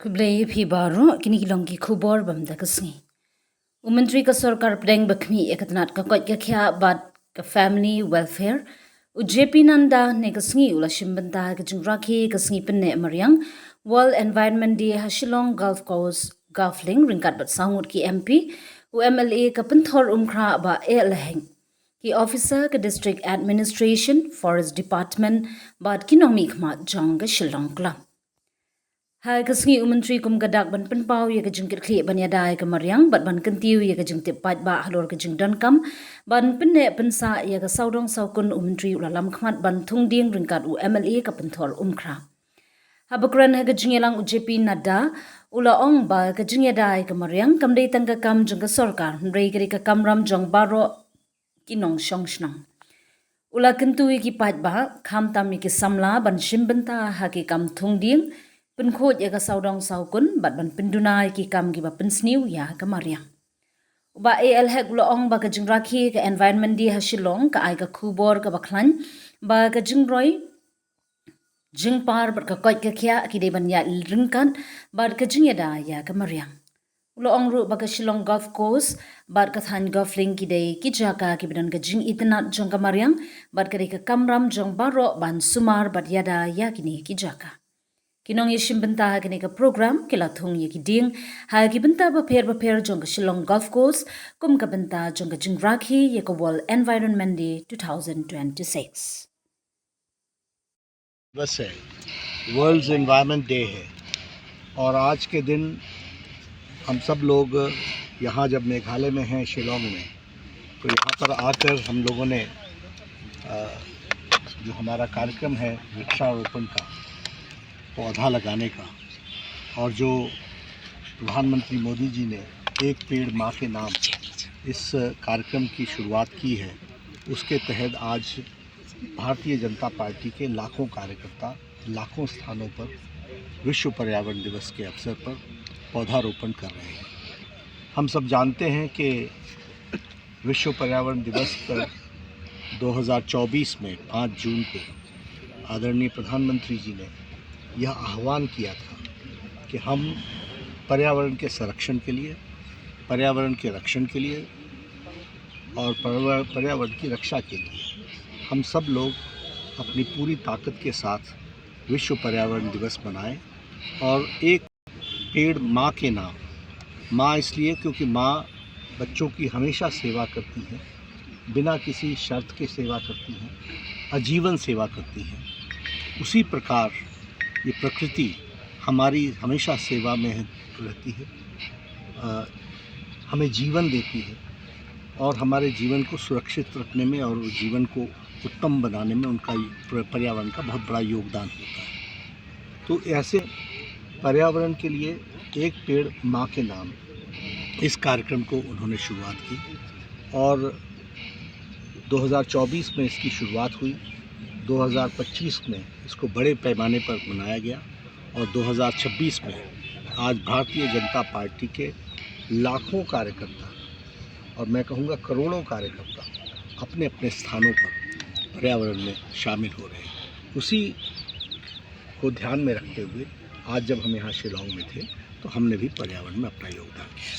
Kublai phi baro kini kilong ki khubor bam da kasngi. Myntri ka Sorkar India bakmi ekatnat ka Koit ka khiah bat ka family welfare JP nanda ne kasngi ula shimbanta ka jingrakhi kasngi penne maryang World Environment Day Hashilong Golf Course Golflink ringkat bat sangut ki MP MLA ka penthor umkra ba laheng ki officer ka district administration forest department bat kinomik ma jong ka shillong klam. Hai kasngi Myntri kum gadak ban penpau ye ka jingkit khli ban yadai ka maryang bat ban kentiu ye ka jingtip pat ba halor ka jingdan kam ban penne pensa ye ka saudong saukun Myntri ulalam khmat ban thung dieng ringkat MLA ka penthor umkra. Habakran ha ka jingelang JP Nada ula ong ba ka jingyadai ka maryang kamdei tangka kam jingka Sorkar mrei kari ka kamram jong baro kinong shongshnang. Ula kentui ki pat ba kham tam ki samla ban shimbenta ha ki kam thung dieng penkhot ya ka saudong saukun bat ban pendunai ki kam gi ba pensniu ya ka maryang. Uba AL hek loong ba ka jingrakhi ka environment di Hashilong ka ai ka khubor ka baklan ba ka jingroi jingpar bat ka Koit ka khiah ki de ban ya ringkan bat ka jingyada ya ka maryang. Loong ru ba ka Shillong Golf Course bat ka than Golflink ki de ki jaka ki bidan ka jing Tnad jong ka maryang bat ka de ka kamram jong baro ban sumar bat yada ya kini ki jaka. Kinong yeshim benta kini ka program kila thung ye ki dieng ha ki benta ba pher jong ka Shillong Golf Course kum ka benta jong ka jingrakhi ye ka World Environment Day 2026. बस है world environment day है और आज के दिन हम सब लोग यहाँ जब मेघालय में हैं शिलोंग में तो यहाँ पर आकर हम लोगों ने जो हमारा कार्यक्रम है वृक्षारोपण का पौधा लगाने का और जो प्रधानमंत्री मोदी जी ने एक पेड़ माँ के नाम इस कार्यक्रम की शुरुआत की है उसके तहत आज भारतीय जनता पार्टी के लाखों कार्यकर्ता लाखों स्थानों पर विश्व पर्यावरण दिवस के अवसर पर पौधारोपण कर रहे हैं। हम सब जानते हैं कि विश्व पर्यावरण दिवस पर 2024 में 5 जून को आदरणीय प्रधानमंत्री जी ने यह आह्वान किया था कि हम पर्यावरण के संरक्षण के लिए, पर्यावरण के रक्षण के लिए और पर्यावरण की रक्षा के लिए हम सब लोग अपनी पूरी ताकत के साथ विश्व पर्यावरण दिवस मनाएं और एक पेड़ माँ के नाम, माँ इसलिए क्योंकि माँ बच्चों की हमेशा सेवा करती है, बिना किसी शर्त के सेवा करती हैं, आजीवन सेवा करती हैं। उसी प्रकार ये प्रकृति हमारी हमेशा सेवा में रहती है, हमें जीवन देती है और हमारे जीवन को सुरक्षित रखने में और जीवन को उत्तम बनाने में उनका पर्यावरण का बहुत बड़ा योगदान होता है। तो ऐसे पर्यावरण के लिए एक पेड़ माँ के नाम इस कार्यक्रम को उन्होंने शुरुआत की और 2024 में इसकी शुरुआत हुई, 2025 में इसको बड़े पैमाने पर मनाया गया और 2026 में आज भारतीय जनता पार्टी के लाखों कार्यकर्ता और मैं कहूँगा करोड़ों कार्यकर्ता अपने अपने स्थानों पर पर्यावरण में शामिल हो रहे हैं। उसी को ध्यान में रखते हुए आज जब हम यहाँ शिलोंग में थे तो हमने भी पर्यावरण में अपना योगदान किया।